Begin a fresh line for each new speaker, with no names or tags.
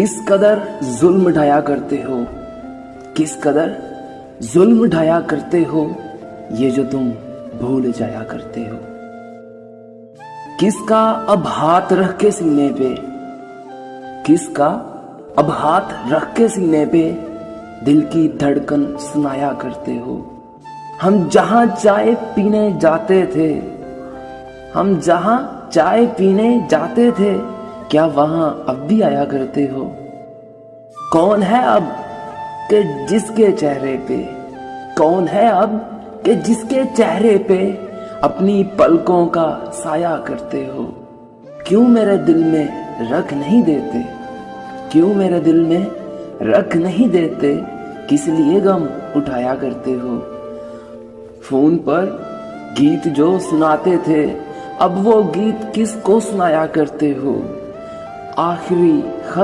किस कदर जुल्म ढाया करते हो, किस कदर जुल्म ढाया करते हो, ये जो तुम भूल जाया करते हो। किसका अब हाथ रख के सीने पे, किसका अब हाथ रख के सीने पे दिल की धड़कन सुनाया करते हो। हम जहां चाय पीने जाते थे, हम जहां चाय पीने जाते थे, क्या वहां अब भी आया करते हो। कौन है अब कि जिसके चेहरे पे, कौन है अब कि जिसके चेहरे पे अपनी पलकों का साया करते हो। क्यों मेरे दिल में रख नहीं देते, क्यों मेरे दिल में रख नहीं देते, किस लिए गम उठाया करते हो। फोन पर गीत जो सुनाते थे, अब वो गीत किसको सुनाया करते हो। आखिरी खत